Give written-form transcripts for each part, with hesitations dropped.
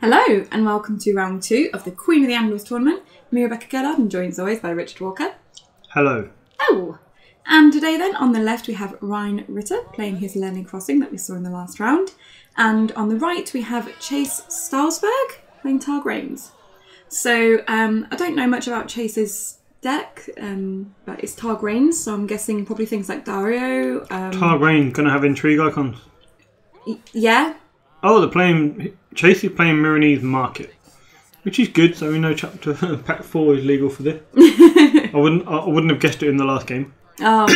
Hello and welcome to round 2 of the Queen of the Andals tournament. Me, Rebecca Gellard, and joined as always by Richard Walker. Hello. Oh! And today then, on the left we have Ryan Ritter playing his Lanni Crossing that we saw in the last round. And on the right we have Chase Stalsberg playing Targ Rains. So, I don't know much about Chase's deck, but it's Targ Rains, so I'm guessing probably things like Dario. Targ Rains going to have intrigue icons. Yeah. Oh, they're playing... Chase is playing Miranese Market, which is good, so we know chapter pack 4 is legal for this. I wouldn't have guessed it in the last game. Oh.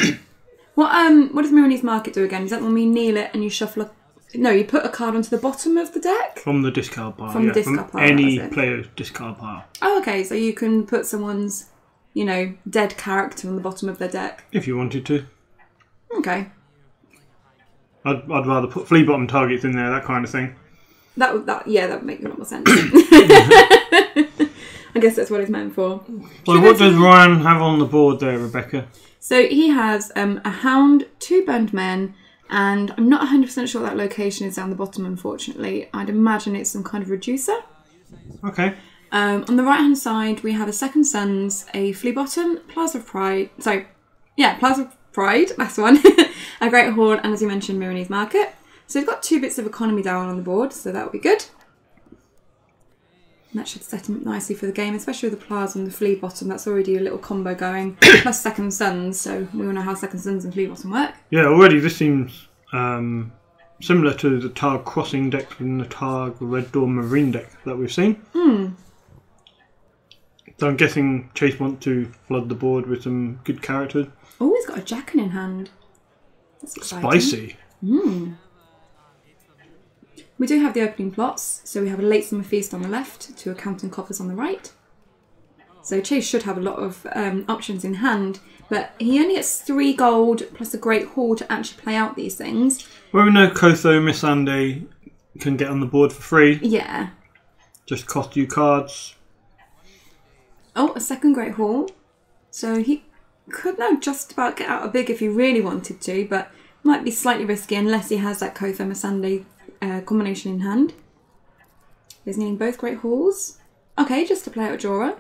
What does Miranese Market do again? Does that when you kneel it and you shuffle No, you put a card onto the bottom of the deck? From the discard pile, From the discard pile, any player's discard pile. Oh, okay, so you can put someone's, dead character on the bottom of their deck. If you wanted to. Okay. I'd rather put flea bottom targets in there, that kind of thing. That would make a lot more sense. I guess that's what it's meant for. So what does Ryan have on the board there, Rebecca? So he has a hound, 2 burned men, and I'm not 100% sure what that location is down the bottom, unfortunately. I'd imagine it's some kind of reducer. Okay. On the right-hand side, we have a Second Sons, a Flea Bottom, Plaza of Pride. Plaza of Pride, that's one. A Great Horde, and as you mentioned, Miranese Market. So we've got 2 bits of economy down on the board, so that will be good. And that should set him up nicely for the game, especially with the Plaza and the Flea Bottom. That's already a little combo going. Plus Second Sons, so we all know how Second Sons and Flea Bottom work. Yeah, already this seems similar to the Targ Crossing deck and the Targ Red Door Marine deck that we've seen. So I'm guessing Chase wants to flood the board with some good characters. Oh, he's got a Jackin in hand. That's exciting. Spicy. We do have the opening plots, so we have a Late Summer Feast on the left, 2 Accounting Coffers on the right. So Chase should have a lot of options in hand, but he only gets 3 gold plus a Great Hall to actually play out these things. Well, we know Kotho Missandei can get on the board for free. Yeah. Just cost you cards. Oh, a second Great Hall. So he could now just about get out a big if he really wanted to, but might be slightly risky unless he has that Kotho Missandei combination in hand. He's needing both Great Halls. Okay, just to play out a drawer.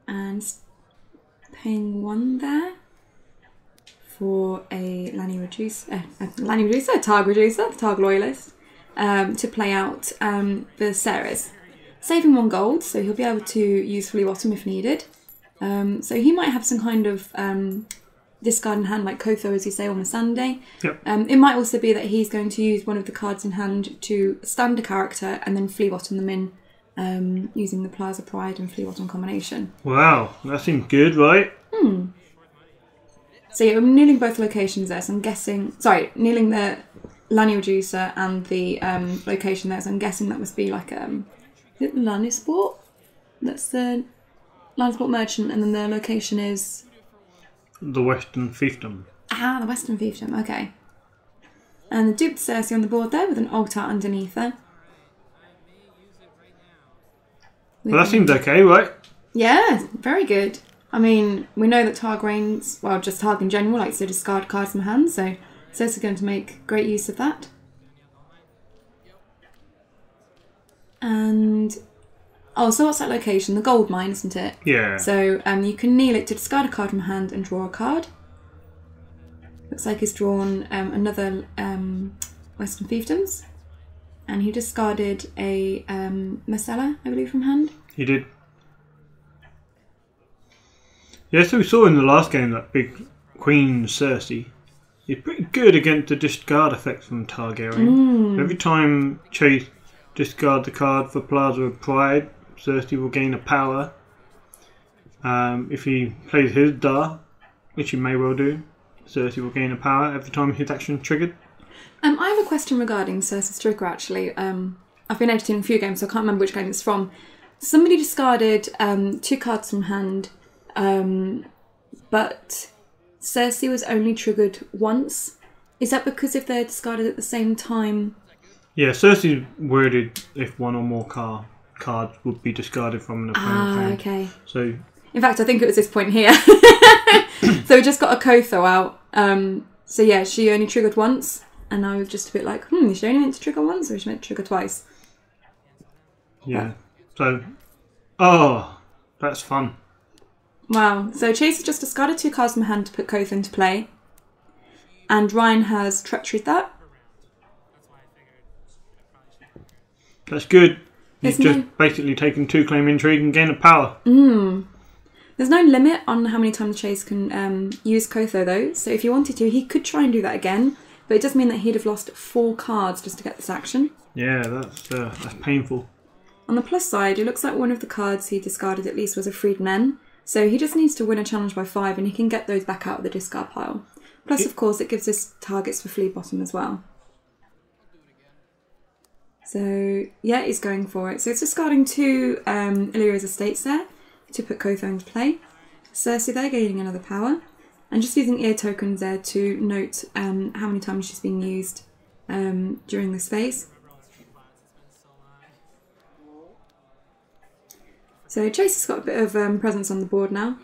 And paying 1 there for a Lanni Reducer, Targ Reducer, Targ Loyalist, to play out the Sarahs. Saving 1 gold, so he'll be able to use Flea Bottom if needed. So he might have some kind of discard in hand, like Kotho, as you say, or Missandei. Yep. It might also be that he's going to use one of the cards in hand to stand a character and then Flea Bottom them in using the Plaza Pride and Flea Bottom combination. Wow, that seems good, right? So yeah, we're kneeling both locations there, so I'm guessing... Sorry, kneeling the Lanni Reducer and the location there, so I'm guessing that must be like... is it the Lanni Sport? That's the Lanni Sport Merchant, and then the location is... The Western Fiefdom. Ah, the Western Fiefdom, okay. And the duped Cersei on the board there with an altar underneath her. Well, that seems okay, right? Yeah, very good. I mean, we know that Targ Rains, well, just Targ in general, likes to discard cards from hand, so Cersei's going to make great use of that. And... Oh, so what's that location? The gold mine, isn't it? Yeah. So you can kneel it to discard a card from hand and draw a card. Looks like he's drawn another Western Fiefdoms. And he discarded a Marcella, I believe, from hand. He did. Yeah, so we saw in the last game that big Queen Cersei is pretty good against the discard effects from Targaryen. Every time Chase discard the card for Plaza of Pride, Cersei will gain a power. If he plays his Dar, which he may well do, Cersei will gain a power every time his action triggered. I have a question regarding Cersei's trigger, actually. I've been editing a few games, so I can't remember which game it's from. Somebody discarded 2 cards from hand, but Cersei was only triggered once. Is that because if they're discarded at the same time... Yeah, Cersei's worded if 1 or more cards would be discarded from an opponent's hand. Okay. So, in fact, I think it was this point here. So we just got a Kotho out. So yeah, she only triggered once. and I was just a bit like, you should only meant to trigger once, or you should meant to trigger twice. Yeah. So, oh, that's fun. Wow. So Chase has just discarded 2 cards from hand to put Koth into play. And Ryan has treacheryed that. That's good. He's just basically taken 2 claim intrigue and gain a power. There's no limit on how many times Chase can use Kotho though. So if he wanted to, he could try and do that again. But it does mean that he'd have lost 4 cards just to get this action. Yeah, that's painful. On the plus side, it looks like one of the cards he discarded at least was a freed men. So he just needs to win a challenge by 5 and he can get those back out of the discard pile. Plus, of course, it gives us targets for Flea Bottom as well. So, yeah, he's going for it. So it's discarding 2 Illyria's Estates there to put Kotho into play. Cersei there gaining another power. And just using ear tokens there to note how many times she's been used during this phase. So Chase has got a bit of presence on the board now.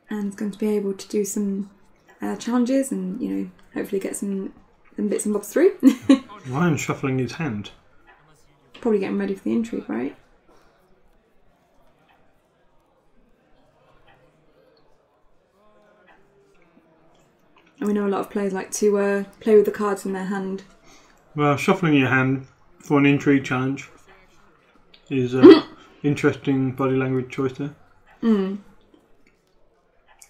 And is going to be able to do some challenges and, you know, hopefully get some bits and bobs through. Ryan's shuffling his hand. Probably getting ready for the intrigue, right? And we know a lot of players like to play with the cards in their hand. Well, shuffling your hand for an intrigue challenge is interesting body language choice there.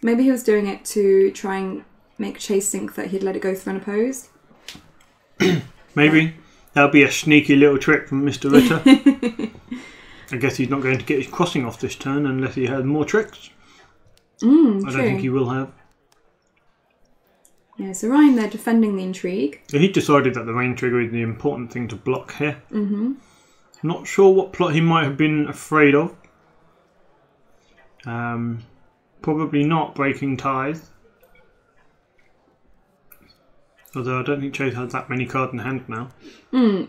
Maybe he was doing it to try and make Chase think that he'd let it go through unopposed. Maybe. That'll be a sneaky little trick from Mr. Ritter. I guess he's not going to get his crossing off this turn unless he has more tricks. I don't think he will have. Yeah, so Ryan there defending the intrigue. So he decided that the rain trigger is the important thing to block here. Not sure what plot he might have been afraid of. Probably not breaking ties. Although I don't think Chase has that many cards in hand now.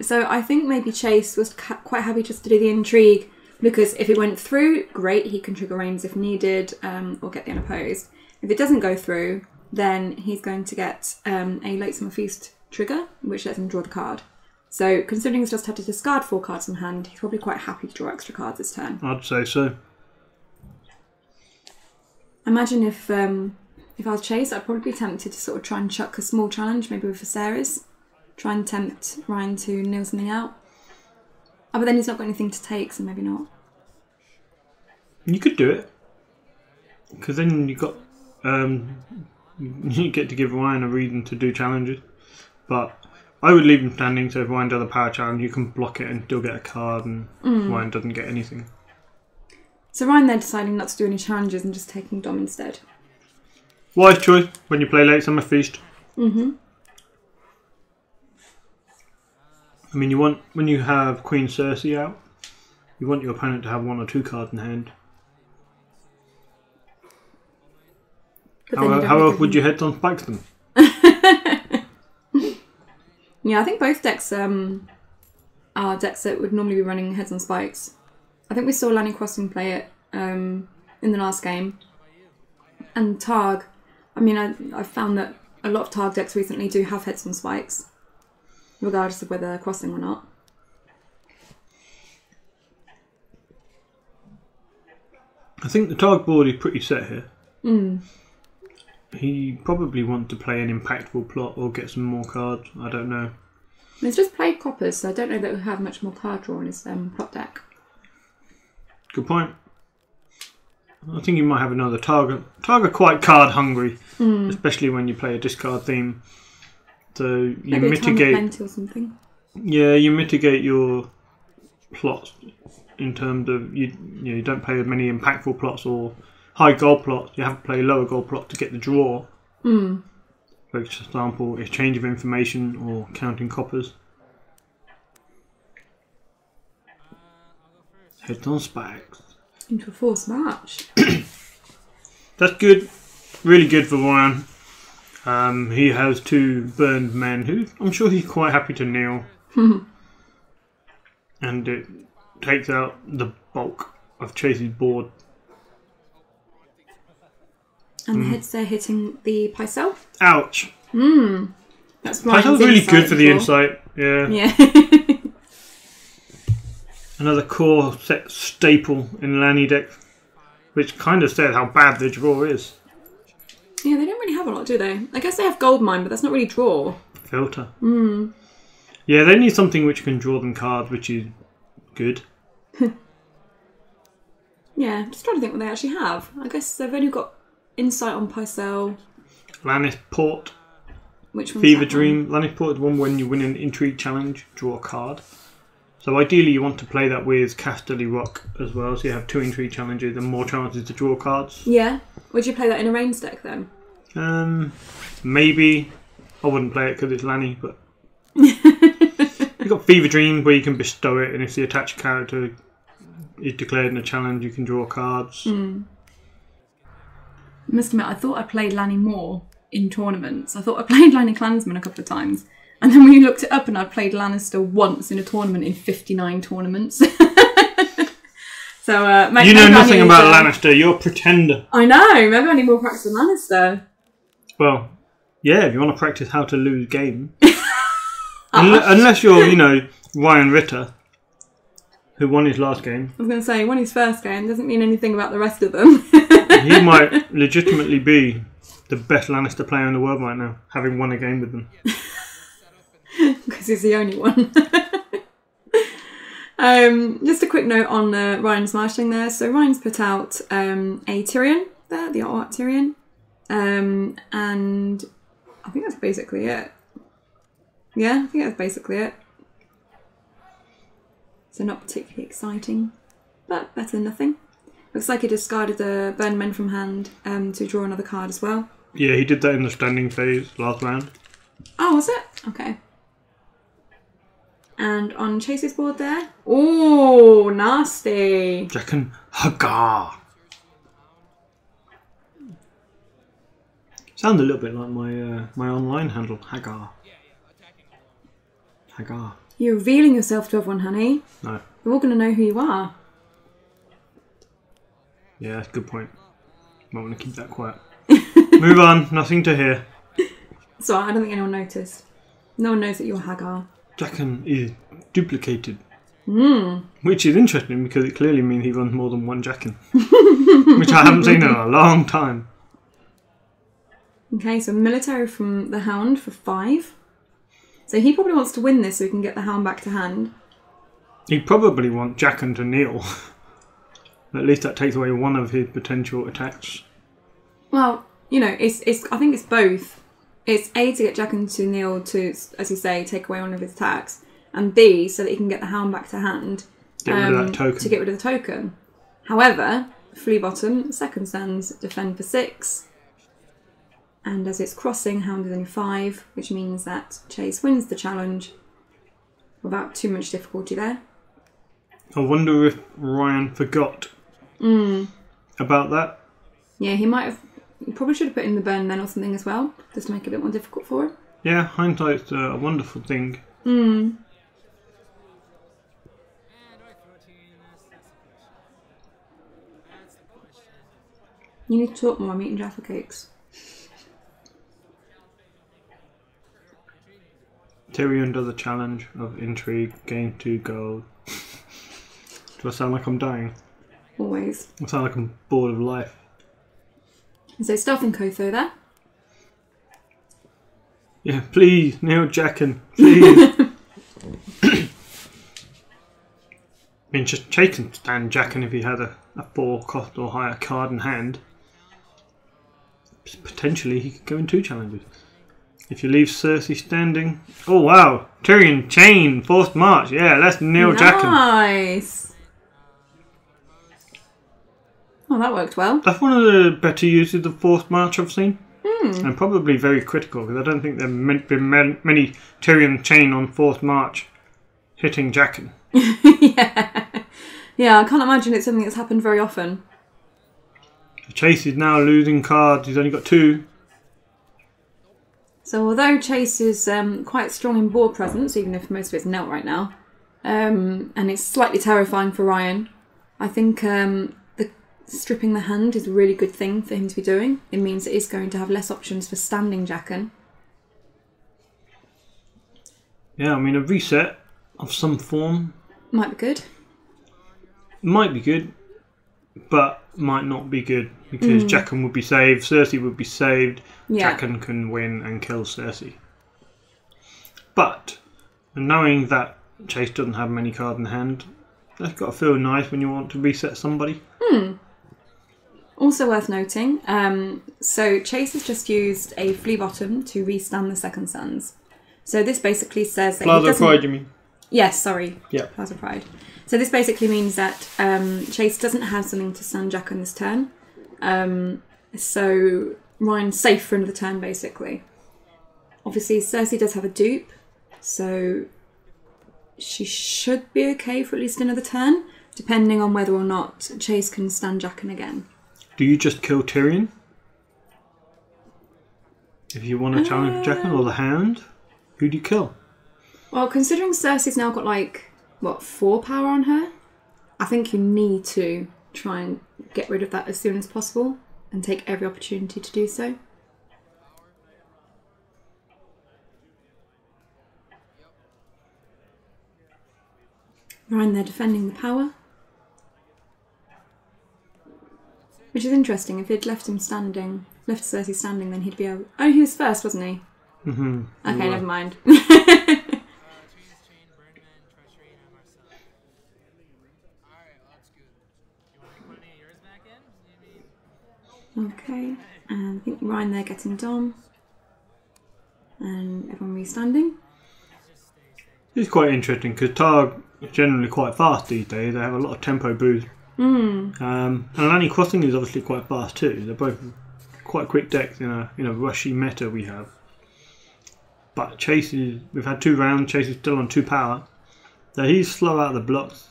So I think maybe Chase was quite happy just to do the intrigue because if it went through, great, he can trigger Rains if needed or get the unopposed. If it doesn't go through, then he's going to get a Late Summer Feast trigger, which lets him draw the card. So considering he's just had to discard 4 cards in hand, he's probably quite happy to draw extra cards this turn. I'd say so. Imagine if I was Chase, I'd probably be tempted to sort of try and chuck a small challenge, maybe with Viserys. Try and tempt Ryan to nail something out. Oh, but then he's not got anything to take, so maybe not. You could do it. Because then you got... you get to give Ryan a reason to do challenges. But I would leave him standing, so if Ryan does a power challenge, you can block it and still get a card, and Ryan doesn't get anything. So Ryan there deciding not to do any challenges and just taking Dom instead. Wise choice when you play Late Summer Feast. I mean, you want, when you have Queen Cersei out, you want your opponent to have 1 or 2 cards in hand. How else would you head on spikes them? Yeah, I think both decks are decks that would normally be running Heads on Spikes. I think we saw Lanni Crossing play it in the last game. And Targ, I mean, I've found that a lot of Targ decks recently do have Heads on Spikes, regardless of whether they're crossing or not. I think the Targ board is pretty set here. He probably wants to play an impactful plot or get some more cards. I don't know. He's just played Coppers, so I don't know that he'll have much more card draw in his plot deck. Good point. I think you might have another Targ. Targ are quite card hungry, especially when you play a discard theme. So you Maybe mitigate. A Time of Plenty or something. Yeah, you mitigate your plots in terms of you don't play as many impactful plots or high gold plots. You have to play lower gold plot to get the draw. For example, exchange of information or counting coppers. Heads on spikes. Into a forced march. That's good. Really good for Ryan. He has 2 burned men who I'm sure he's quite happy to kneel. And it takes out the bulk of Chase's board. And the heads there hitting the Pycelle. Ouch. That's That was really good for the insight. Yeah. Yeah. Another core set staple in Lanni deck, which kind of said how bad the draw is. Yeah, they don't really have a lot, do they? I guess they have Gold Mine, but that's not really draw. Filter. Yeah, they need something which can draw them cards, which is good. Yeah, just trying to think what they actually have. I guess they've only got Insight on Pycelle. Lannis Port. Which one's Fever that Dream. Lannis Port is one when you win an Intrigue challenge, draw a card. So ideally you want to play that with Casterly Rock as well, so you have 2 Intrigue challenges and more chances to draw cards. Yeah. Would you play that in a Rains deck then? Maybe. I wouldn't play it because it's Lanni, but... You've got Fever Dream where you can bestow it, and if the attached character is declared in a challenge, you can draw cards. I must admit, I thought I played Lanni more in tournaments. I thought I played Lanni Clansman a couple of times. And then when you looked it up, and I played Lannister once in a tournament in 59 tournaments. So, you know nothing about Lannister, you're a pretender. I know, maybe I need more practice with Lannister. Well, yeah, if you want to practice how to lose game. Unless you're, Ryan Ritter, who won his last game. I was going to say, he won his first game, doesn't mean anything about the rest of them. He might legitimately be the best Lannister player in the world right now, having won a game with them. Because he's the only one. Just a quick note on Ryan's marshalling there. So Ryan's put out a Tyrion there, the art Tyrion. And I think that's basically it. Yeah, I think that's basically it. So not particularly exciting, but better than nothing. Looks like he discarded the Burn Men from hand to draw another card as well. Yeah, he did that in the standing phase last round. Oh, was it? Okay. And on Chase's board there. Oh, nasty. Jaqen Hagar. Sounds a little bit like my online handle, Hagar. Hagar. You're revealing yourself to everyone, honey. No. They're all going to know who you are. Yeah, that's a good point. Might want to keep that quiet. Move on, nothing to hear. So I don't think anyone noticed. No one knows that you're Hagar. Jaqen is duplicated. Which is interesting because it clearly means he runs more than one Jaqen. Which I haven't seen in a long time. Okay, so military from the Hound for 5. So he probably wants to win this so he can get the Hound back to hand. He'd probably want Jaqen to kneel. At least that takes away one of his potential attacks. Well, it's I think it's both. It's A, to get Jaqen to kneel to, as you say, take away one of his attacks. And B, so that he can get the Hound back to hand. Get rid of that token. To get rid of the token. However, Flea Bottom, second stands, defend for 6. And as it's crossing, Hound is only 5, which means that Chase wins the challenge without too much difficulty there. I wonder if Ryan forgot about that. Yeah, he probably should have put in the Burn Men or something as well, just to make it a bit more difficult for him. Yeah, hindsight's a wonderful thing. You need to talk more. I'm eating Jaffa cakes. Tyrion does a challenge of intrigue, gain 2 gold. Do I sound like I'm dying? Always. I sound like I'm bored of life. So Stealth and Kotho there. Yeah, please, kneel Jaqen, please. I mean, just Chase can stand Jaqen if he had a 4 cost or higher card in hand. Potentially he could go in 2 challenges. If you leave Cersei standing... Oh wow! Tyrion chain, forced march. Yeah, let's kneel Jaqen. Nice! Oh, that worked well. That's one of the better uses of forced march I've seen. And probably very critical, because I don't think there have been many Tyrion chain on forced march hitting Jaqen. Yeah, I can't imagine it's something that's happened very often. Chase is now losing cards. He's only got 2. So although Chase is quite strong in board presence, even if most of it's knelt right now, and it's slightly terrifying for Ryan, I think stripping the hand is a really good thing for him to be doing. It means it is going to have less options for standing Jaqen. Yeah, I mean, a reset of some form Might be good. might be good, but might not be good because Jaqen would be saved, Cersei would be saved, Yeah. Jaqen can win and kill Cersei. But knowing that Chase doesn't have many cards in hand, that's got to feel nice when you want to reset somebody. Also worth noting, so Chase has just used a flea bottom to restand the Second Sons. So this basically says that Plaza Pride, you mean? Yes, sorry. Yeah. Plaza Pride. So this basically means that Chase doesn't have something to stand Jaqen this turn. So Ryan's safe for another turn, basically. Obviously, Cersei does have a dupe, so she should be okay for at least another turn, depending on whether or not Chase can stand Jaqen again. Do you just kill Tyrion? If you want to challenge Jaqen or the Hound, who do you kill? Well, considering Cersei's now got, like, what, 4 power on her? I think you need to try and get rid of that as soon as possible and take every opportunity to do so. Ryan there defending the power. Which is interesting. If he'd left him standing, left Cersei standing, then he'd be able... Oh, he was first, wasn't he? Mm-hmm. Okay, never mind. Okay, and I think Ryan there getting Dom. And everyone restanding. It's quite interesting because Targ is generally quite fast these days. They have a lot of tempo boost. And Lanni Crossing is obviously quite fast too. They're both quite quick decks in a rushy meta we have. But Chase is, we've had 2 rounds. Chase is still on 2 power, so he's slow out of the blocks.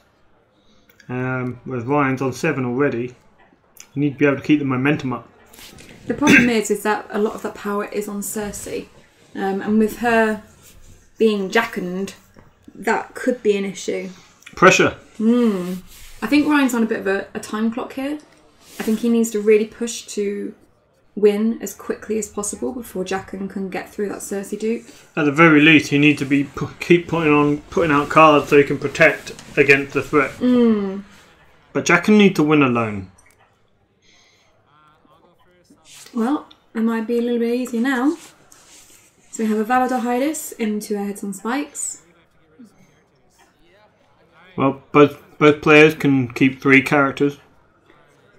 Whereas Ryan's on 7 already. You need to be able to keep the momentum up. The problem is that a lot of that power is on Cersei, and with her being Jaqened, that could be an issue. Pressure. I think Ryan's on a bit of a time clock here. I think he needs to really push to win as quickly as possible before Jaqen can get through that Cersei dupe. At the very least, he needs to be keep putting out cards so he can protect against the threat. But Jaqen needs to win alone. Well, it might be a little bit easier now. So we have a Valador Hydus into our heads on spikes. Well, both players can keep 3 characters.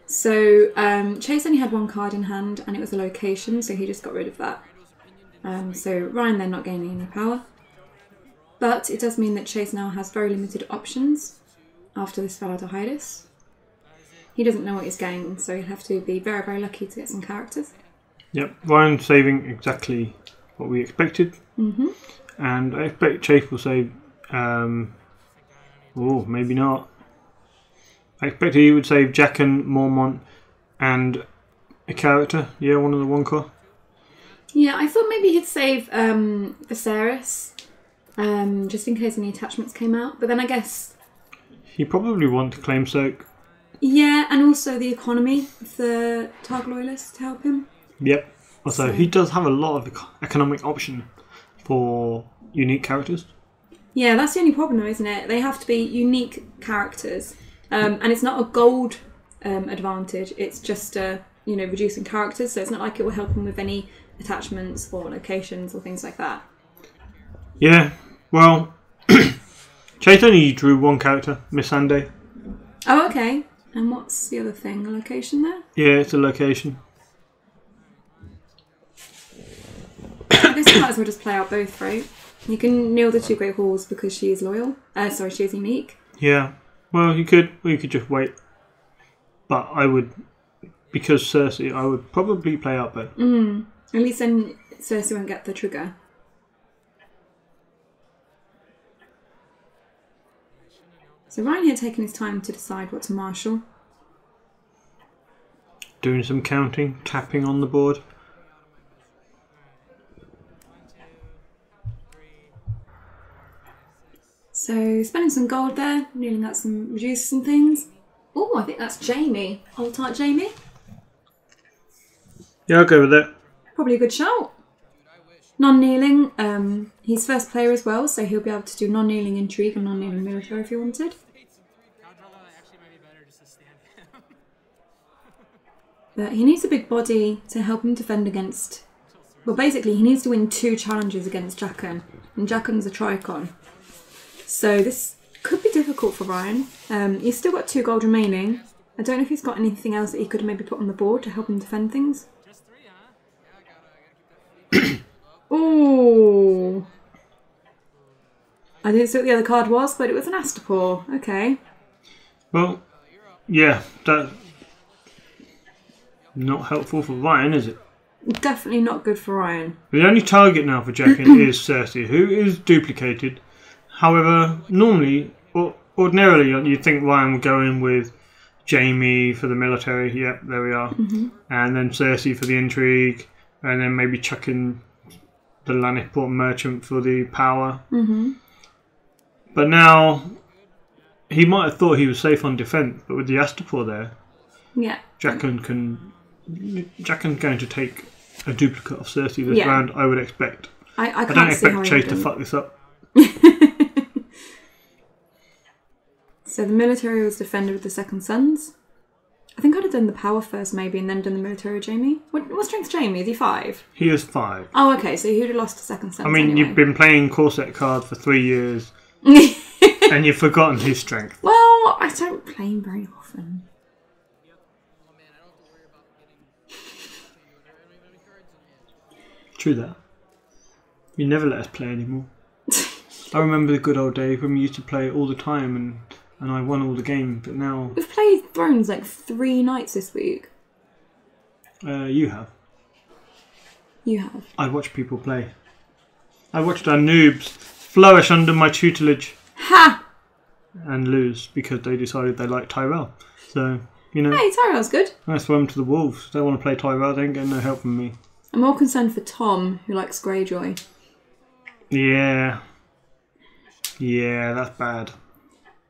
So Chase only had 1 card in hand, and it was a location, so he just got rid of that. So Ryan then not gaining any power. But it does mean that Chase now has very limited options after this Valador Hydus. He doesn't know what he's getting, so he'll have to be very, very lucky to get some characters. Yep, Ryan saving exactly what we expected. And I expect Chase will save... oh, maybe not. I expected he would save Jaqen, Mormont, and a character. Yeah, one of the 1 core. Yeah, I thought maybe he'd save Viserys, just in case any attachments came out. But then I guess... He probably wants to claim soak. Yeah, and also the economy of the Targ loyalists to help him. Yep. Also, he does have a lot of economic option for unique characters. Yeah, that's the only problem though, isn't it? They have to be unique characters. And it's not a gold advantage, it's just reducing characters, so it's not like it will help him with any attachments or locations or things like that. Yeah, well, Chase only drew 1 character, Miss Sunday. Oh, okay. And what's the other thing? A location there? Yeah, it's a location. I guess you might as well just play out both, right? You can kneel the 2 Great Halls because she is loyal. She is unique. Yeah. Well, you could just wait. But I would, because Cersei, I would probably play out both. At least then Cersei won't get the trigger. So Ryan here taking his time to decide what to marshal. Doing some counting, tapping on the board. So spending some gold there, kneeling out some reducers and things. Oh, I think that's Jamie. Old tight Jamie. Yeah, I'll go with it. Probably a good shout. Non-kneeling, he's first player as well, so he'll be able to do non-kneeling intrigue and non-kneeling military if he wanted. But he needs a big body to help him defend against... Well, basically, he needs to win 2 challenges against Jaqen, and Jaqen's a Tricon. So this could be difficult for Ryan. He's still got 2 gold remaining. I don't know if he's got anything else that he could maybe put on the board to help him defend things. Ooh. I didn't see what the other card was, but it was an Astapor. Okay. Well, yeah, that's not helpful for Ryan, is it? Definitely not good for Ryan. The only target now for Jaqen is Cersei, who is duplicated. However, normally, or ordinarily, you'd think Ryan would go in with Jaime for the military. Yep, there we are. And then Cersei for the intrigue. And then maybe chuck in the Lanni merchant for the power. But now, he might have thought he was safe on defence, but with the Astapor there, yeah, Jaqen's going to take a duplicate of Cersei this round, I would expect. I don't expect Chase to fuck this up. So the military was defended with the second sons. I think I'd have done the power first maybe and then done the military with Jaime. What strength's Jaime? Is he 5? He is 5. Oh, okay, so you'd have lost the second sons anyway. You've been playing Corset card for 3 years and you've forgotten his strength. Well, I don't play him very often. True that. You never let us play anymore. I remember the good old days when we used to play all the time and I won all the games, but now... We've played Thrones like 3 nights this week. You have. You have. I watch people play. I watched our noobs flourish under my tutelage. Ha! And lose because they decided they liked Tyrell. So, you know... Hey, Tyrell's good. I throw them to the wolves. They want to play Tyrell, they ain't getting no help from me. I'm more concerned for Tom, who likes Greyjoy. Yeah. Yeah, that's bad.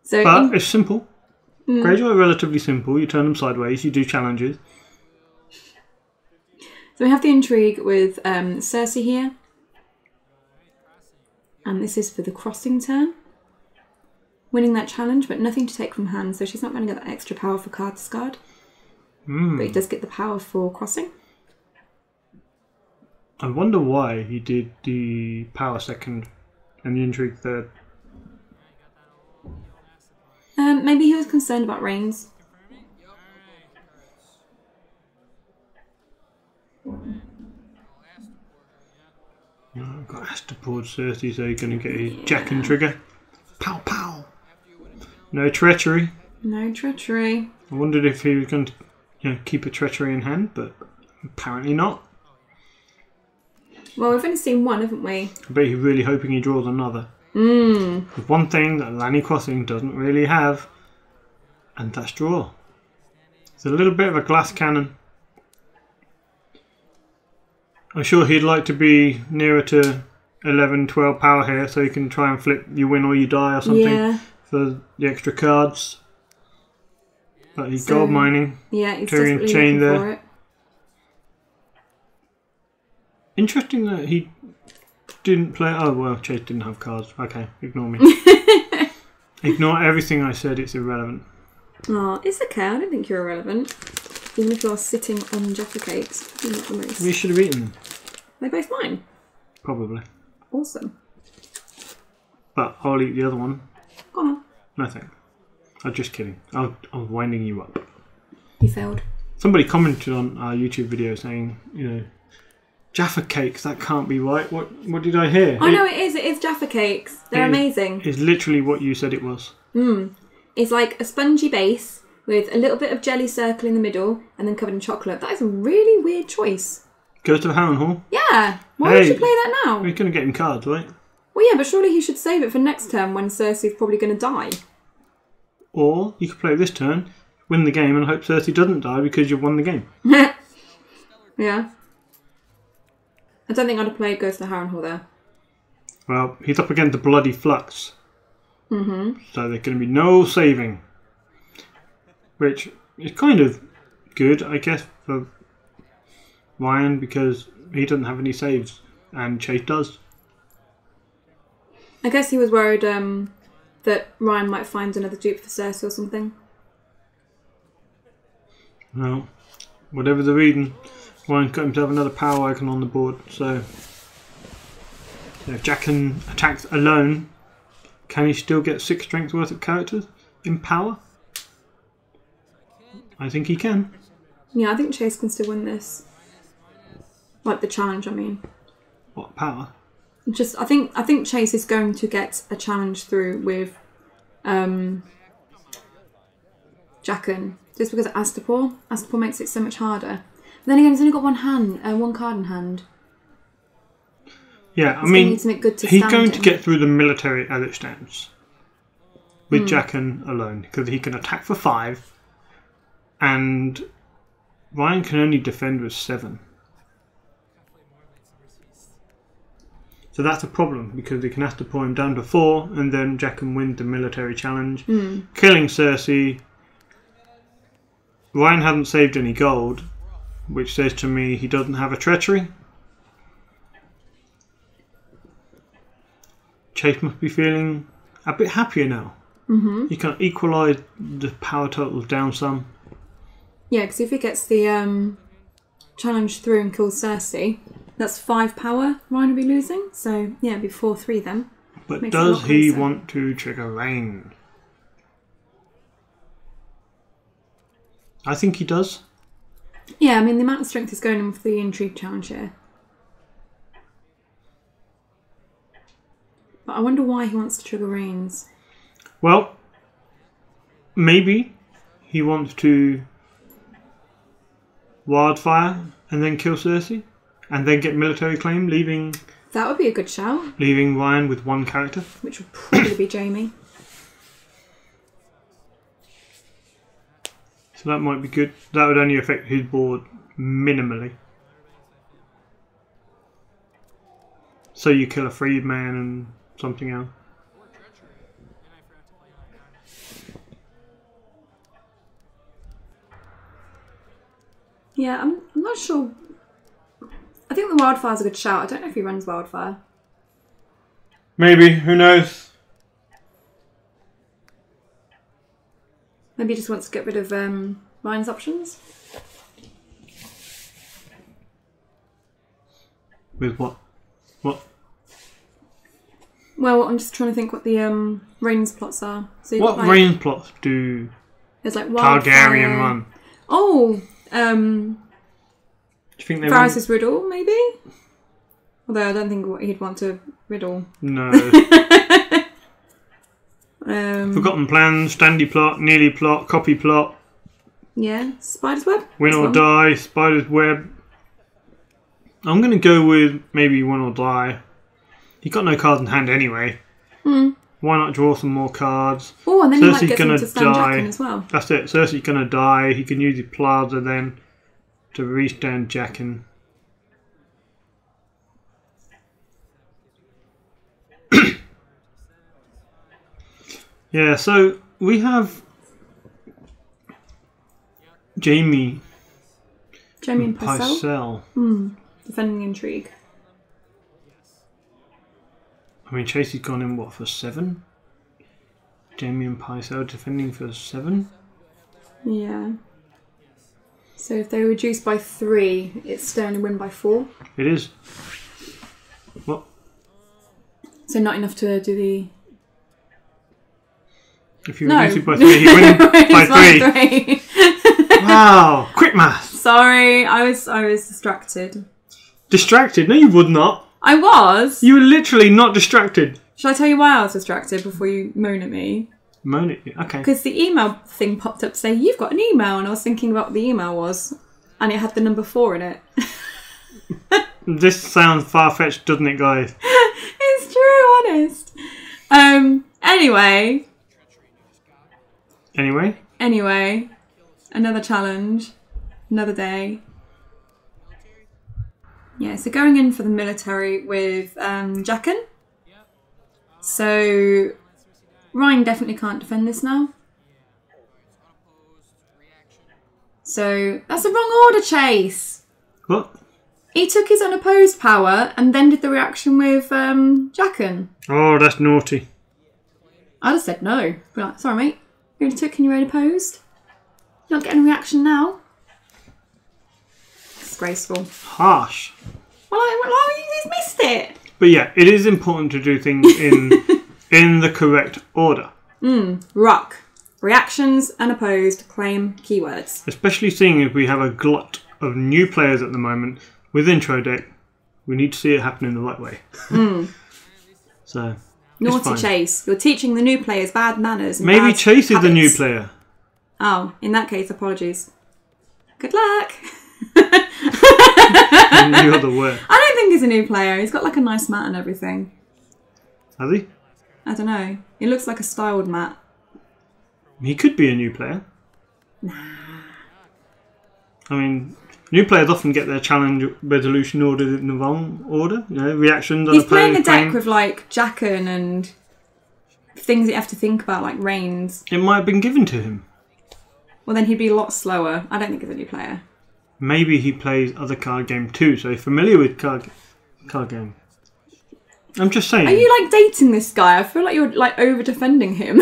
So but it's simple. Greyjoy are relatively simple. You turn them sideways, you do challenges. So we have the intrigue with Cersei here. And this is for the crossing turn. Winning that challenge, but nothing to take from hand, so she's not going to get that extra power for card discard. But he does get the power for crossing. I wonder why he did the power second and the intrigue third. Maybe he was concerned about Rains. I've got Astapor Cersei, so you're going to get a Jaqen trigger. Pow pow! No treachery. No treachery. I wondered if he was going to keep a treachery in hand, but apparently not. Well, we've only seen one, haven't we? I bet he's really hoping he draws another. There's one thing that Lanni Crossing doesn't really have, and that's draw. It's a little bit of a glass cannon. I'm sure he'd like to be nearer to 11, 12 power here so you can try and flip you win or you die or something for the extra cards. But he's gold mining. Yeah, he's desperately looking for it. Interesting that he didn't play... Oh, well, Chase didn't have cards. Okay, ignore me. Ignore everything I said, it's irrelevant. Oh, it's okay, I don't think you're irrelevant. Even if you're sitting on Jaffa cakes. You're not the most. We should have eaten them. They're both mine. Probably. Awesome. But I'll eat the other one. Go on. No thanks. I'm just kidding. I'm winding you up. You failed. Somebody commented on our YouTube video saying, Jaffa cakes, that can't be right. What did I hear? Oh no, it is. It is Jaffa cakes. They're amazing. It's literally what you said it was. It's like a spongy base with a little bit of jelly circle in the middle and then covered in chocolate. That is a really weird choice. Go to the Harrenhal. Yeah. Why would you play that now? We're going to get him cards, right? Well, yeah, but surely he should save it for next turn when Cersei's probably going to die. Or you could play this turn, win the game, and hope Cersei doesn't die because you've won the game. Yeah. I don't think I'd have played Go to the Harrenhal there. Well, he's up against the bloody Flux. So there's going to be no saving. Which is kind of good, I guess, for Ryan because he doesn't have any saves and Chase does. I guess he was worried that Ryan might find another dupe for Cersei or something. Well, whatever the reason, Ryan's got himself another power icon on the board, so if Jaqen attacks alone, can he still get 6 strength worth of characters in power? I think he can. Yeah, I think Chase can still win this. Like the challenge, I mean. What, power? Just, I think Chase is going to get a challenge through with Jaqen. Just because of Astapor. Astapor makes it so much harder. But then again, he's only got one card in hand. Yeah, I mean, he's going to get through the military as it stands. With Jaqen alone. Because he can attack for 5. And Ryan can only defend with 7. So that's a problem, because he can have to pull him down to 4, and then Jaqen wins the military challenge. Killing Cersei. Ryan hasn't saved any gold, which says to me he doesn't have a treachery. Chase must be feeling a bit happier now. He can equalise the power totals down some. Yeah, because if he gets the challenge through and kills Cersei, that's 5 power Ryan will be losing. So, yeah, it'd be 4-3 then. But does he want to trigger Rain? I think he does. Yeah, I mean, the amount of strength is going in for the Intrigue challenge here. But I wonder why he wants to trigger Rains. Well, maybe he wants to wildfire and then kill Cersei and then get military claim, leaving... That would be a good shout. Leaving Ryan with 1 character. Which would probably be Jaime. So that might be good. That would only affect his board minimally. So you kill a freedman and something else. Yeah, I'm not sure. I think the wildfire's a good shout. I don't know if he runs wildfire. Maybe, who knows? Maybe he just wants to get rid of Ryan's options. With what? What? Well, I'm just trying to think what the Rains plots are. So what like, Rains plots do there's like wildfire. Targaryen run? Oh, do you think they Varys' riddle, maybe? Although I don't think he'd want to riddle. No. Forgotten plans, standy plot, nearly plot, copy plot. Yeah, Spider's Web. Win or die, Spider's Web. I'm going to go with maybe Win or die. He got no cards in hand anyway. Why not draw some more cards? Oh, and then Cersei's he might get to stand Jaqen as well. That's it. Cersei's going to die. He can use his plaza then to restand Jaqen. Yeah, so we have Jaime and Pycelle. Defending Intrigue. I mean, Chase has gone in, what, for 7? Jaime and Pycelle defending for 7? Yeah. So if they reduce by 3, it's still only win by 4. It is. What? So not enough to do the... If you reduce it by 3, you win by 3. Wow, quick math. Sorry, I was distracted. Distracted? No, you would not. I was. You were literally not distracted. Shall I tell you why I was distracted before you moan at me? Moan at you? Okay. Because the email thing popped up to say, you've got an email, and I was thinking about what the email was, and it had the number 4 in it. This sounds far-fetched, doesn't it, guys? It's true, honest. Anyway, another challenge, another day. Yeah, so going in for the military with Jaqen. So Ryan definitely can't defend this now. So that's the wrong order, Chase. What? He took his unopposed power and then did the reaction with Jackin. Oh, that's naughty. I'd have said no. Be like, sorry, mate. You only took and you're unopposed. You're not getting a reaction now. Disgraceful. Harsh. Well, he's missed it. But yeah, it is important to do things in the correct order. Rock. Reactions, unopposed, claim, keywords. Especially seeing if we have a glut of new players at the moment with intro deck. We need to see it happen in the right way. So, Naughty Chase. You're teaching the new players bad manners and maybe bad Chase is the new habits. player. Oh, in that case, apologies. Good luck. You're the worst. I don't think he's a new player. He's got like a nice mat and everything. Has he? I don't know. It looks like a styled mat. He could be a new player. Nah. I mean, new players often get their challenge resolution ordered in the wrong order. You know, reactions. He's playing a deck with like Jackin and things you have to think about, like Rains. It might have been given to him. Well, then he'd be a lot slower. I don't think he's a new player. Maybe he plays other card game too, so he's familiar with card game. I'm just saying. Are you like dating this guy? I feel like you're like over defending him.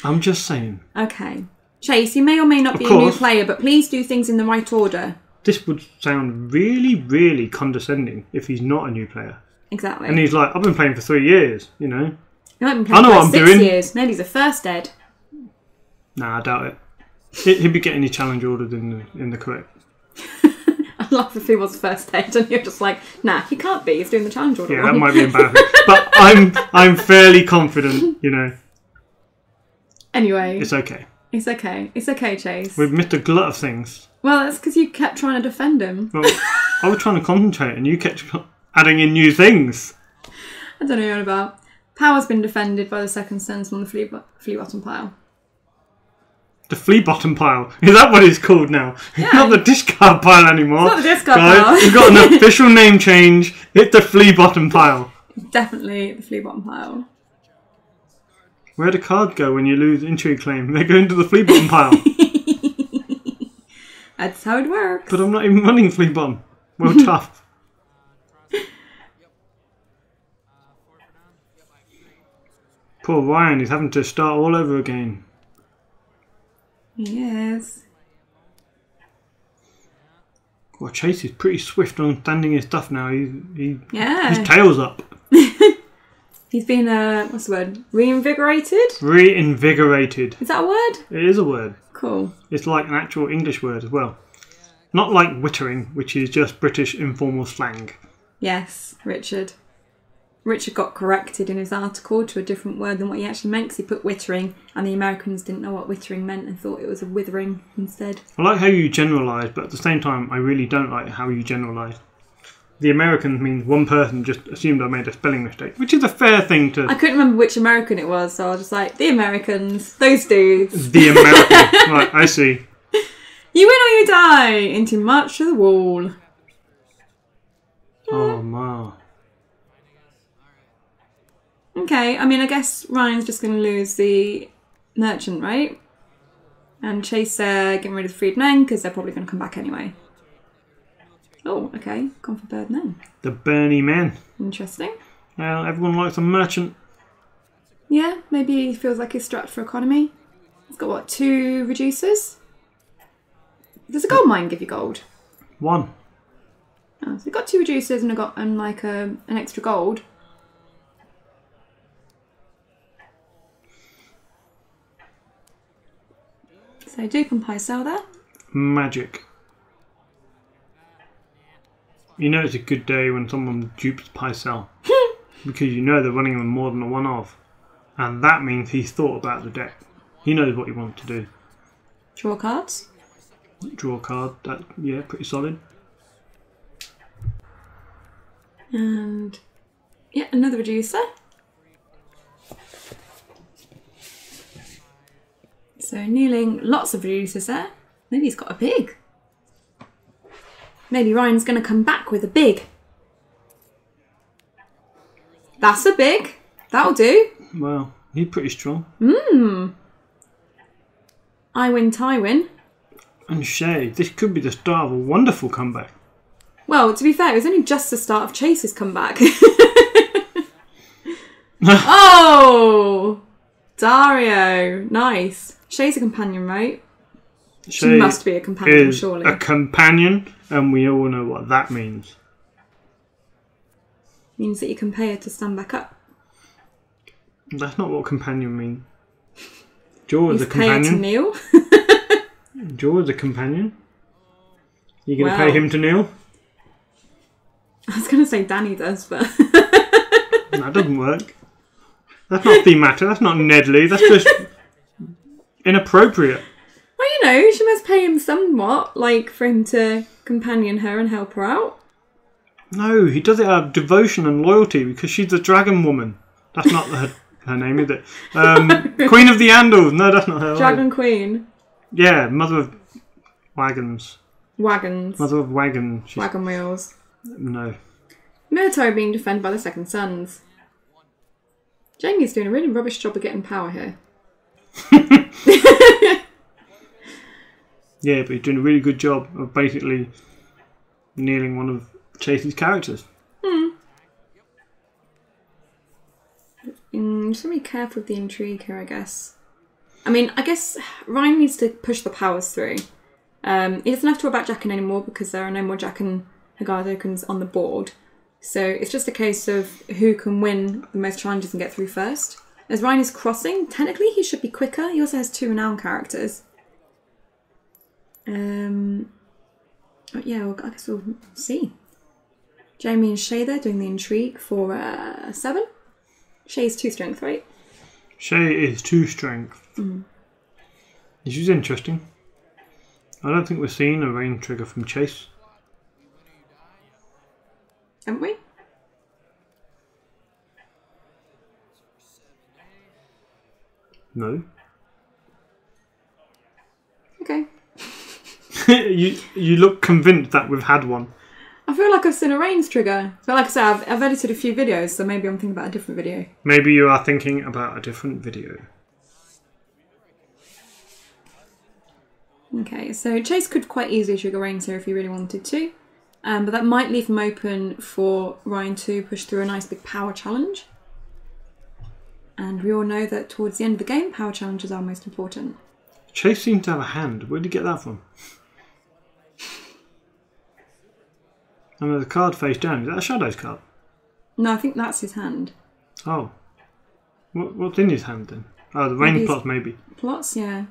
I'm just saying. Okay. Chase, you may or may not be a new player, but please do things in the right order. This would sound really, really condescending if he's not a new player. Exactly. And he's like, I've been playing for 3 years, you know. You haven't been playing for 6 years. Maybe he's a first ed. Nah, I doubt it. He'd be getting his challenge ordered in the correct. I love if he was first ed and you're just like, nah, he can't be. He's doing the challenge order. Yeah, wrong. that might be embarrassing. But I'm fairly confident, you know. Anyway. It's okay. It's okay. It's okay, Chase. We've missed a glut of things. Well, that's because you kept trying to defend him. Well, I was trying to concentrate and you kept adding in new things. I don't know what you're on about. Power's been defended by the second sense on the flea bottom pile. The flea bottom pile. Is that what it's called now? Yeah. It's not the discard pile anymore. It's not the discard Guys, pile. We've got an official name change. It's the flea bottom pile. Definitely the flea bottom pile. Where do cards go when you lose intrigue claim? They go into the flea bottom pile. That's how it works. But I'm not even running flea bottom. Well, tough. Poor Ryan, he's having to start all over again. He is. Well, Chase is pretty swift on standing his stuff now. Yeah. His tail's up. He's been, what's the word? Reinvigorated? Reinvigorated. Is that a word? It is a word. Cool. It's like an actual English word as well. Not like wittering, which is just British informal slang. Yes, Richard. Richard got corrected in his article to a different word than what he actually meant because he put wittering and the Americans didn't know what wittering meant and thought it was a withering instead. I like how you generalise, but at the same time, I really don't like how you generalise. The American means one person just assumed I made a spelling mistake, which is a fair thing to... I couldn't remember which American it was, so I was just like, the Americans, those dudes. The American. Right, I see. You win or you die! Into March to the Wall. Oh, ma. Okay, I mean, I guess Ryan's just going to lose the merchant, right? And Chase getting rid of the freed men because they're probably going to come back anyway. Oh, okay. Gone for bird men. The Bernie men. Interesting. Well, everyone likes a merchant. Yeah, maybe he feels like he's strapped for economy. He's got, what, 2 reducers? Does a gold mine give you gold? 1. Oh, so you've got 2 reducers and like an extra gold. So dupe and pie sell there. Magic. You know it's a good day when someone dupes Pycelle. Because you know they're running on more than a one of. And that means he's thought about the deck. He knows what he wants to do. Draw cards. Draw a card. That, yeah, pretty solid. And yeah, another reducer. So kneeling, lots of reducers there. Maybe he's got a big. Maybe Ryan's going to come back with a big. That's a big. That'll do. Well, he's pretty strong. I win, Ty win. And Shay, this could be the start of a wonderful comeback. Well, to be fair, it was only just the start of Chase's comeback. Oh! Dario. Nice. Shay's a companion, right? She must be a companion, surely. A companion, and we all know what that means. Means that you can pay her to stand back up. That's not what companion means. Jorah's a companion. Pay her to kneel? Jorah's a companion. You going to pay him to kneel? I was going to say Danny does, but... That doesn't work. That's not thematic. That's not Nedley. That's just inappropriate. Well, you know, she must pay him somewhat, like for him to companion her and help her out. No, he does it out of devotion and loyalty because she's the dragon woman. That's not her name, is it? Queen of the Andals. No, that's not her. Dragon Queen. Yeah, mother of wagons. Wagons. Mother of wagons. Wagon wheels. No. Military being defended by the Second Sons. Jamie's doing a really rubbish job of getting power here. Yeah, but he's doing a really good job of basically kneeling one of Chase's characters. Just to be careful with the intrigue here, I guess. I mean, I guess Ryan needs to push the powers through. He doesn't have to worry about Jaqen anymore because there are no more Jaqen Hagar tokens on the board. So it's just a case of who can win the most challenges and get through first. As Ryan is crossing, technically he should be quicker. He also has 2 renowned characters. Yeah, well, I guess we'll see. Jamie and Shay there doing the intrigue for 7. Shay's 2 strength, right? Shay is 2 strength. This is interesting. I don't think we're seeing a rain trigger from Chase. Haven't we? No. Okay. You look convinced that we've had one. I feel like I've seen a Rains trigger. But like I said, I've edited a few videos, so maybe I'm thinking about a different video. Maybe you are thinking about a different video. Okay, so Chase could quite easily trigger Rains here if he really wanted to. But that might leave him open for Ryan to push through a nice big power challenge. And we all know that towards the end of the game, power challenges are most important. Chase seems to have a hand. Where did you get that from? And there's a card face down. Is that a Shadows card? No, I think that's his hand. Oh. What's in his hand then? Oh, the rain plots maybe. Plots, yeah.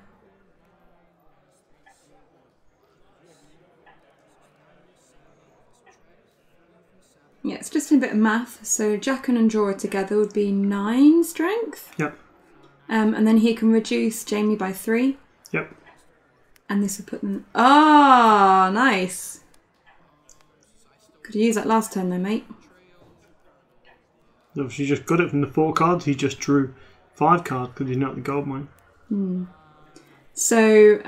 Yeah, it's just a bit of math. So Jaqen and Jorah together would be 9 strength. Yep. And then he can reduce Jamie by 3. Yep. And this would put them... Oh, nice. Could have used that last turn though, mate. Obviously just got it from the 4 cards. He just drew 5 cards because he's not the gold mine. So,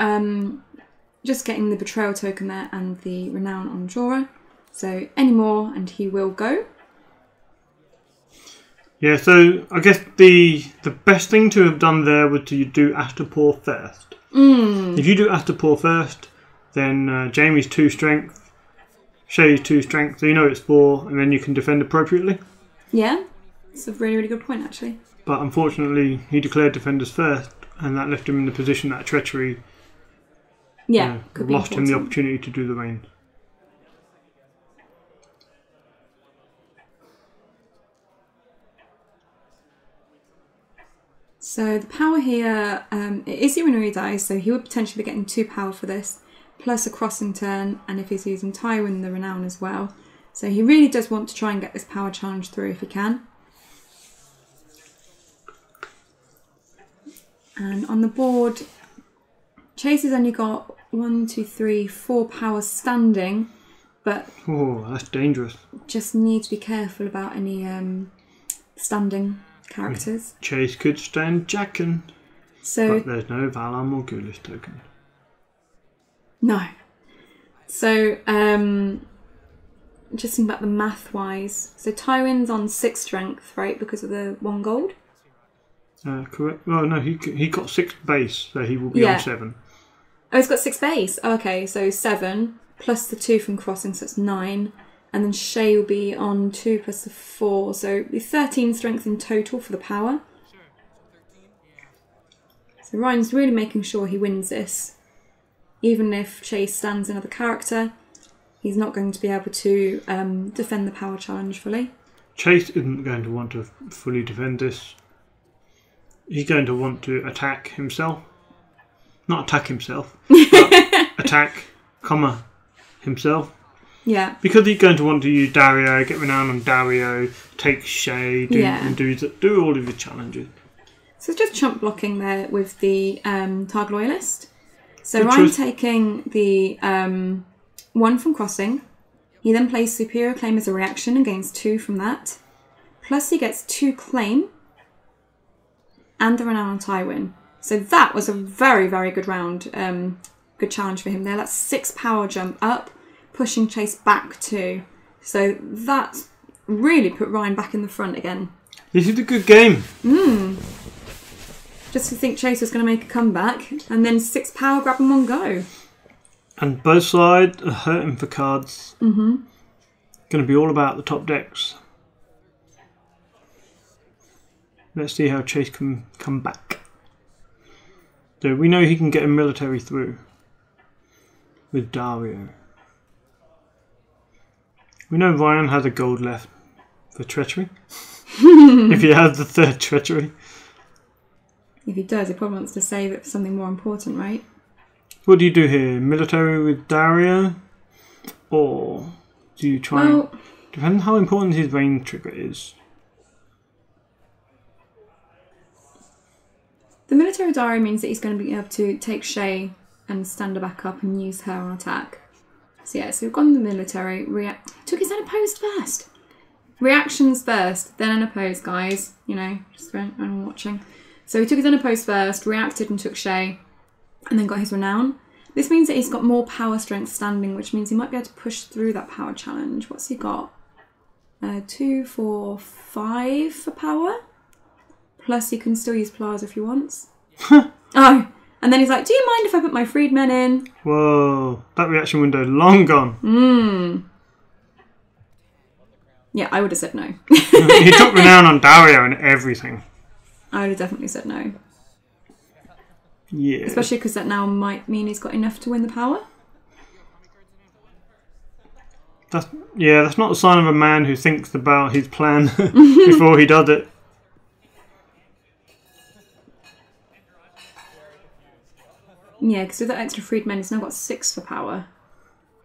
just getting the betrayal token there and the renown on Jorah. So, any more and he will go. Yeah, so I guess the best thing to have done there was to do Astapor first. If you do Astapor first, then Jamie's 2 strength, Shay's 2 strength, so you know it's 4, and then you can defend appropriately. Yeah, it's a really, really good point actually. But unfortunately, he declared defenders first, and that left him in the position that treachery lost him the opportunity to do the rain. So the power here, it is Urinary dice, so he would potentially be getting 2 power for this, plus a crossing turn, and if he's using Tywin, the renown as well. So he really does want to try and get this power challenge through if he can. And on the board, Chase has only got 1, 2, 3, 4 power standing, but oh, that's dangerous. Just need to be careful about any standing characters. Chase could stand Jaqen, so but there's no Valar Morghulis token. No. So, just think about the math-wise. So Tywin's on 6 strength, right, because of the 1 gold? Correct. Well, no, he got 6 base, so he will be on 7. Oh, he's got 6 base. Oh, okay, so 7 plus the 2 from crossing, so it's 9. And then Shay will be on 2 plus the 4, so it'll be 13 strength in total for the power. So Ryan's really making sure he wins this. Even if Chase stands another character, he's not going to be able to defend the power challenge fully. Chase isn't going to want to fully defend this. He's going to want to attack himself. Not attack himself, but attack, himself. Yeah. Because he's going to want to use Dario, get renown on Dario, take Shay, and do all of the challenges. So it's just chump blocking there with the Targ Loyalist. So Ryan taking the 1 from crossing. He then plays Superior Claim as a reaction and gains 2 from that. Plus he gets 2 claim and the renown on Tywin. So that was a very, very good round. Good challenge for him there. That's 6 power jump up, pushing Chase back 2. So that really put Ryan back in the front again. This is a good game. Just to think Chase was going to make a comeback, and then 6 power grab in one go. And both sides are hurting for cards. Going to be all about the top decks. Let's see how Chase can come back. So we know he can get a military through with Dario. We know Ryan has a gold left for treachery. If he has the 3rd treachery. If he does, he probably wants to save it for something more important, right? What do you do here? Military with Dario? Or do you try and... Depends how important his rain trigger is. The military Dario means that he's going to be able to take Shay and stand her back up and use her on attack. So yeah, so we've gone the military. Took his unopposed first. Reactions first, then unopposed, guys. You know, just for anyone watching. So he took his unopposed first, reacted and took Shay, and then got his renown. This means that he's got more power strength standing, which means he might be able to push through that power challenge. What's he got? 2, 4, 5 for power. Plus he can still use Plaza if he wants. Oh, and then he's like, do you mind if I put my freedmen in? Whoa, that reaction window long gone. Yeah, I would have said no. He took renown on Dario and everything. I would have definitely said no. Yeah. Especially because that now might mean he's got enough to win the power. That's not a sign of a man who thinks about his plan before he does it. Yeah, because with that extra freedmen, he's now got 6 for power.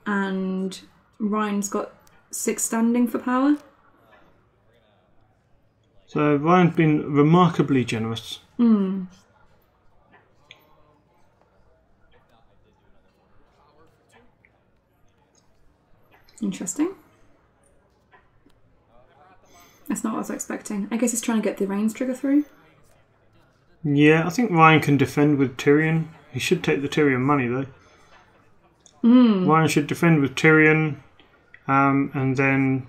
And Ryan's got 6 standing for power. So Ryan's been remarkably generous. Interesting. That's not what I was expecting. I guess he's trying to get the Rains trigger through. Yeah, I think Ryan can defend with Tyrion. He should take the Tyrion money though. Ryan should defend with Tyrion. And then...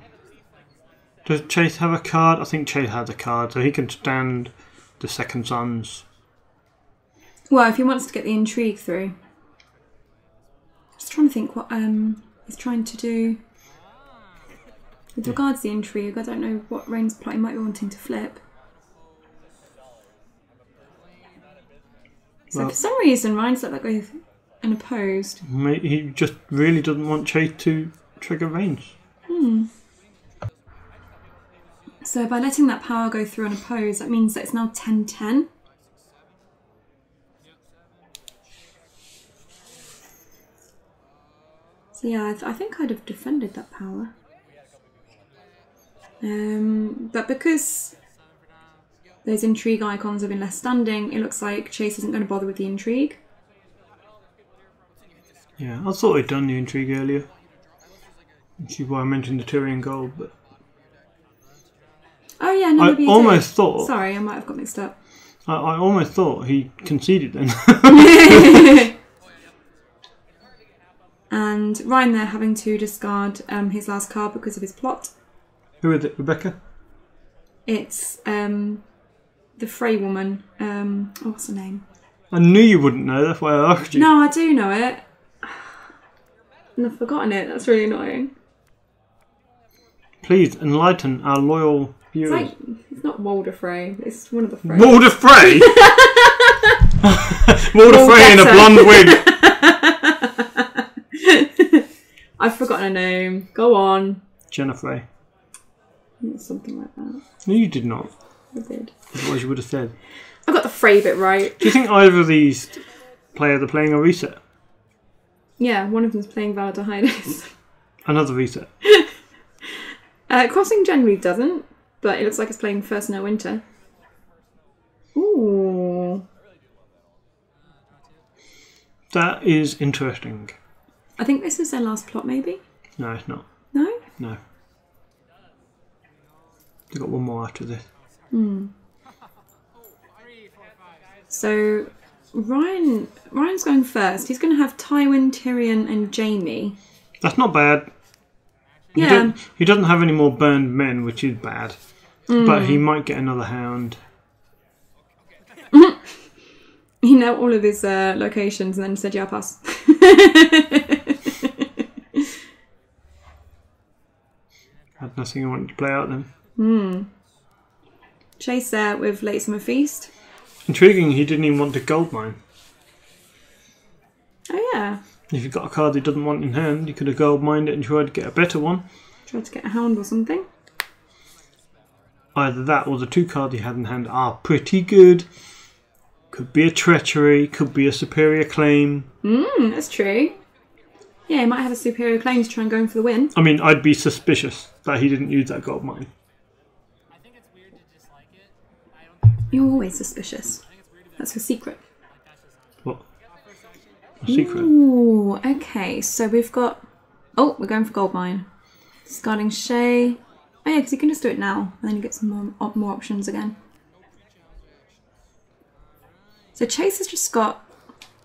Does Chase have a card? I think Chase has a card, so he can stand the Second Sons. Well, if he wants to get the intrigue through. Just trying to think what he's trying to do. With regards to the intrigue, I don't know what Rain's plot he might be wanting to flip. So for some reason, Ryan's looked like with unopposed. He just really doesn't want Chase to trigger Rains. So by letting that power go through unopposed, that means that it's now 10-10. So yeah, I think I'd have defended that power. But because those intrigue icons have been left standing, it looks like Chase isn't going to bother with the intrigue. Yeah, I thought he'd done the intrigue earlier. Which is why I mentioned the Tyrion gold, but... Oh yeah, no, maybe I almost thought... Sorry, I might have got mixed up. I almost thought he conceded then. And Ryan there having to discard his last card because of his plot. Who is it, Rebecca? It's the Frey woman. What's her name? I knew you wouldn't know, that's why I asked you. No, I do know it. And I've forgotten it. That's really annoying. Please enlighten our loyal viewers. It's not Walder Frey. It's one of the Freys. Walder Frey? Walder Frey in a blonde wig. I've forgotten her name. Go on. Jenna Frey. Something like that. No, you did not. I did. Otherwise you would have said. I got the Frey bit right. Do you think either of these players are playing a reset? Yeah, one of them's playing Valadides. Another reset. Crossing generally doesn't, but it looks like it's playing First No Winter. Ooh. That is interesting. I think this is their last plot, maybe? No, it's not. No? No. They've got one more after this. So, Ryan's going first. He's going to have Tywin, Tyrion and Jaime. That's not bad. Yeah. He doesn't have any more burned men, which is bad. But he might get another hound. He know all of his locations and then said, yeah, I'll pass. Had nothing I wanted to play out then. Chase there with Late Summer Feast. Intriguing, he didn't even want the gold mine. Oh, yeah. If you've got a card he doesn't want in hand, you could have gold mined it and tried to get a better one. Tried to get a hound or something. Either that or the two cards he had in hand are pretty good. Could be a treachery, could be a superior claim. That's true. Yeah, he might have a superior claim to try and go in for the win. I mean, I'd be suspicious that he didn't use that gold mine. You're always suspicious. That's your secret. What? A secret? Ooh, okay. So we've got... Oh, we're going for gold mine. Discarding Shay. Oh yeah, because you can just do it now. And then you get some more options again. So Chase has just got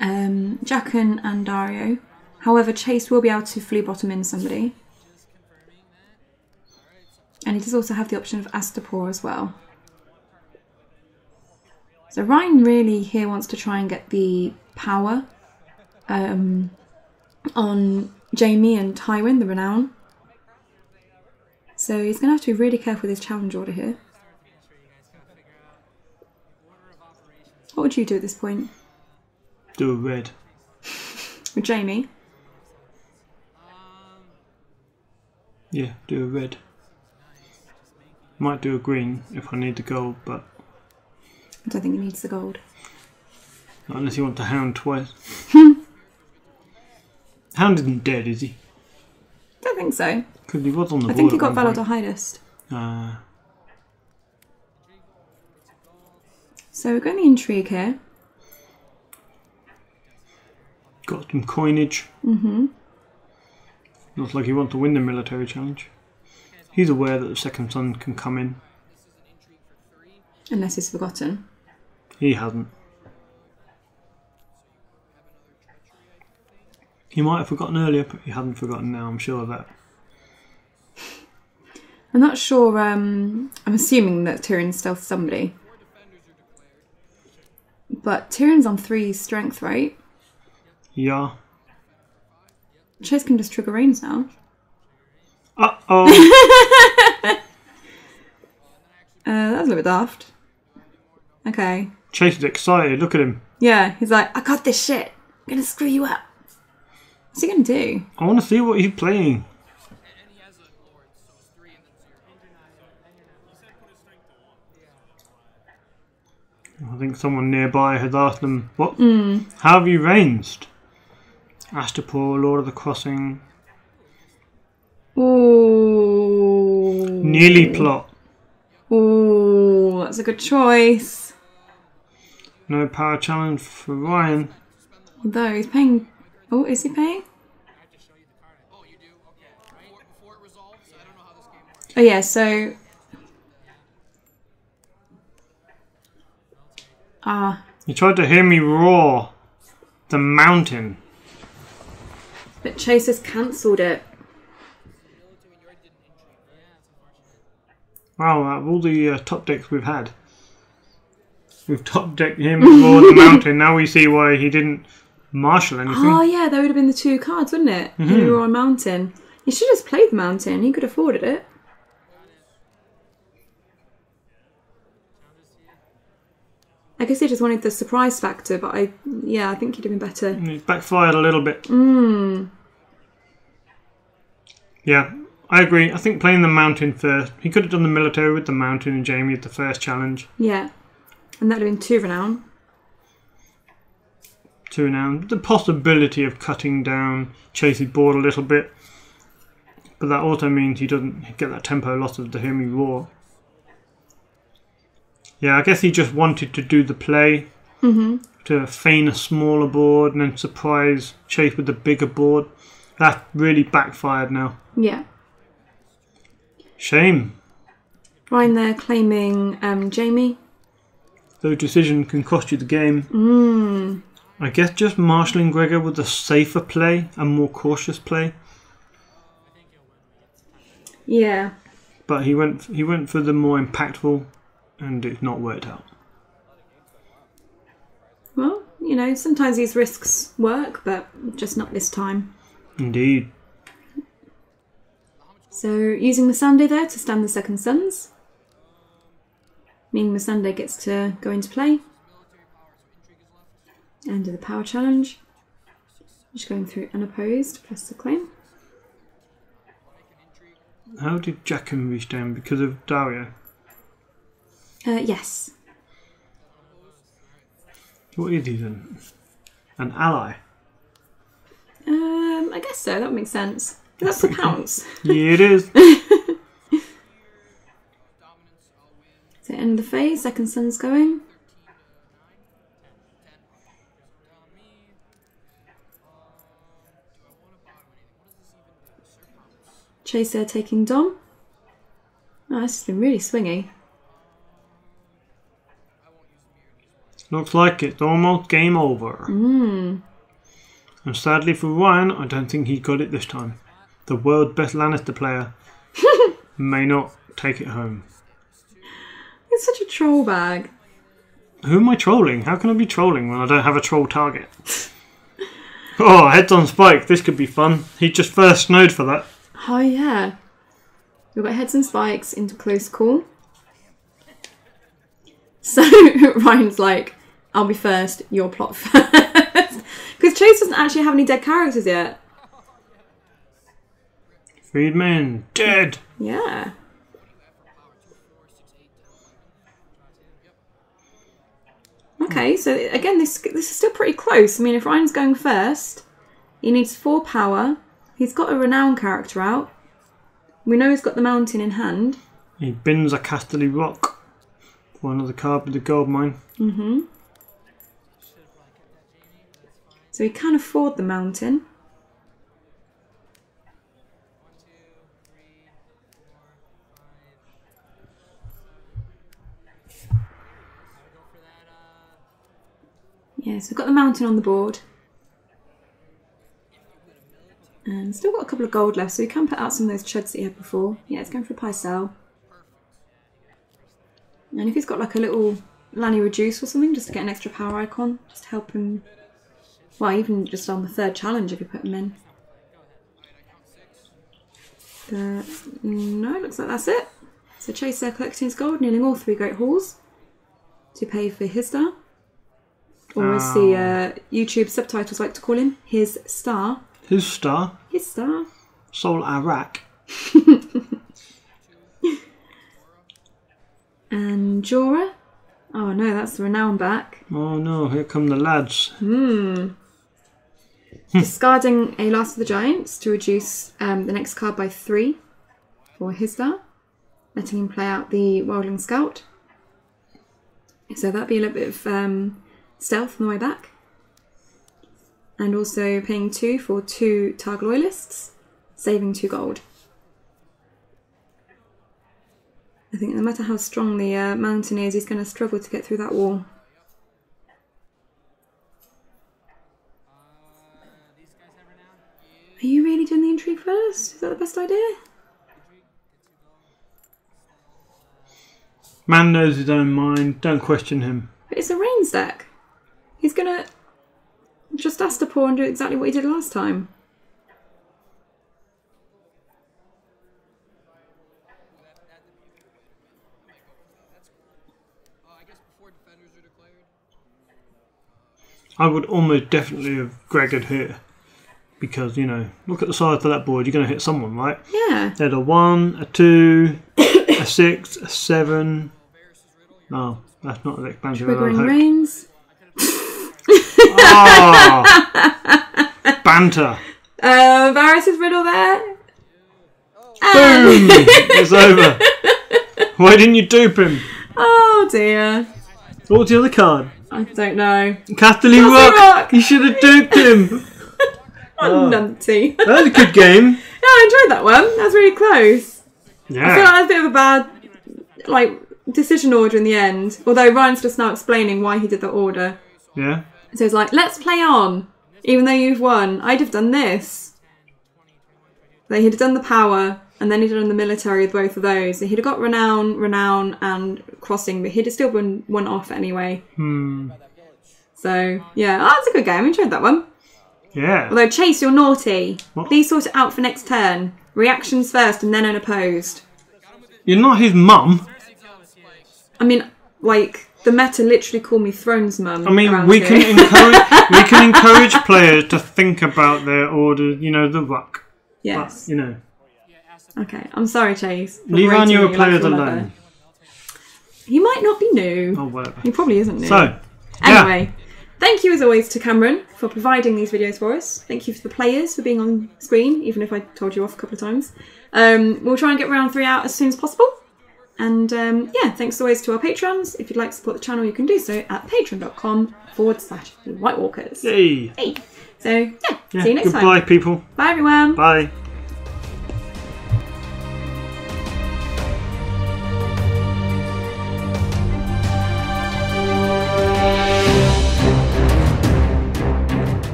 Jaqen and Dario. However, Chase will be able to fully bottom in somebody. And he does also have the option of Astapor as well. So Ryan really here wants to try and get the power on Jaime and Tywin, the Renown. So he's going to have to be really careful with his challenge order here. What would you do at this point? Do a red. With Jaime? Yeah, do a red. Might do a green if I need the gold, but... I don't think he needs the gold. Not unless you want to hound twice. Hound isn't dead, is he? Don't think so. Because he was on the board. I think he got Valadides. So we're going the intrigue here. Got some coinage. Looks like he wants to win the military challenge. He's aware that the second son can come in. Unless he's forgotten. He hasn't. He might have forgotten earlier, but he hasn't forgotten now, I'm sure of that. I'm not sure, I'm assuming that Tyrion's stealth somebody. But Tyrion's on 3 strength, right? Yeah. Chase can just trigger Rains now. Uh-oh. That was a little bit daft. Okay. Chase is excited, look at him. Yeah, he's like, I got this shit. I'm gonna screw you up. What's he gonna do? I want to see what he's playing. I think someone nearby has asked them, "What? How have you ranged?" Astapor, Lord of the Crossing. Ooh. Nearly plot. Ooh, that's a good choice. No power challenge for Ryan. Although he's paying... Oh, is he paying? Oh yeah, so... You tried to hear me roar. The mountain. But Chase has cancelled it. Wow, out of all the top decks we've had, We've top decked him toward the mountain. Now we see why he didn't marshal anything. Oh yeah, there would have been the 2 cards, wouldn't it? If we were on mountain. He should have just played the mountain. He could have afforded it. I guess he just wanted the surprise factor, but I think he'd have been better. It backfired a little bit. Yeah, I agree. I think playing the mountain first. He could have done the military with the mountain and Jamie at the first challenge. Yeah, and that'd have been 2 renown. 2 renown. The possibility of cutting down Chase's board a little bit. But that also means he doesn't get that tempo loss of the Humi Roar. Yeah, I guess he just wanted to do the play. To feign a smaller board and then surprise Chase with the bigger board. That really backfired now. Yeah. Shame. Ryan there claiming Jamie. Though decision can cost you the game. I guess just marshalling Gregor with a safer play, a more cautious play. Yeah. But he went for the more impactful, and it's not worked out. Well, you know, sometimes these risks work, but just not this time. Indeed. So using Missandei there to stand the second Suns, meaning Missandei gets to go into play. End of the power challenge. Just going through unopposed plus the claim. How did Jackham reach down? Because of Dario? Yes. What is he then? An ally? I guess so, that makes sense. That's the pounce. Yeah, it is. So end of the phase, second Sun's going. Chaser taking Dom. Oh, this has been really swingy. Looks like it's almost game over. And sadly for Ryan, I don't think he got it this time. The world's best Lannister player may not take it home. It's such a troll bag. Who am I trolling? How can I be trolling when I don't have a troll target? Oh, heads on spike. This could be fun. He just first snowed for that. Oh yeah. We've got heads and spikes into close call. So Ryan's like, I'll be first, you'll plot first. Because Chase doesn't actually have any dead characters yet. Freedman, dead. Yeah. Okay, so again, this is still pretty close. I mean, if Ryan's going first, he needs 4 power. He's got a renown character out. We know he's got the mountain in hand. He bins a Casterly Rock for another card with the gold mine. So he can afford the mountain. Yeah, so we've got the mountain on the board. And still got a couple of gold left, so we can put out some of those chuds that he had before. Yeah, it's going for a Pycelle. And if he's got like a little Lanni Reduce or something, just to get an extra power icon, just to help him. Well, even just on the 3rd challenge if you put him in. No, looks like that's it. So Chaser collecting his gold, kneeling all 3 Great Halls to pay for his star. Or as the YouTube subtitles like to call him, his star. His star? His star. Sol Arak. And Jorah. Oh no, that's the renown back. Oh no, here come the lads. Discarding a Last of the Giants to reduce the next card by 3 for his star. Letting him play out the Wildling Scout. So that'd be a little bit of stealth on the way back. And also paying 2 for 2 Targ Loyalists, saving 2 gold. I think no matter how strong the mountain is, he's going to struggle to get through that wall. Are you really doing the intrigue first? Is that the best idea? Man knows his own mind. Don't question him. But it's a Rains deck. He's gonna just Astapor and do exactly what he did last time. I would almost definitely have Greggored here. Because, you know, look at the size of that board, you're going to hit someone, right? Yeah. They're a 1, a 2, a 6, a 7. No, that's not an expansion. Triggering Rains. Banter. Varys' riddle there. Boom! It's over. Why didn't you dupe him? Oh dear. What was the other card? I don't know. Casterly Rock! You should have duped him! Nunty. That was a good game. Yeah, I enjoyed that one. That was really close. Yeah. I feel like that was a bit of a bad decision order in the end. Although Ryan's just now explaining why he did that order. Yeah. So he's like, let's play on. Even though you've won, I'd have done this. Like, he'd have done the power, and then he'd have done the military with both of those. So he'd have got renown, and crossing, but he'd have still been one off anyway. So, yeah. Oh, that's a good game. I enjoyed that one. Yeah. Although, Chase, you're naughty. What? Please sort it out for next turn. Reactions first and then unopposed. You're not his mum. I mean, like, the meta literally called me Thrones mum. I mean, we can encourage players to think about their order, you know, the ruck. Yes. But, you know. Okay, I'm sorry, Chase. Leave our newer players alone. He might not be new. Oh, whatever. He probably isn't new. So, anyway, thank you as always to Cameron for providing these videos for us. Thank you to the players for being on screen, even if I told you off a couple of times. We'll try and get round 3 out as soon as possible. And yeah, thanks as always to our patrons. If you'd like to support the channel, you can do so at patreon.com/WhiteWalkers. Yay. Hey. So, yeah, see you next time. Goodbye, people. Bye, everyone. Bye.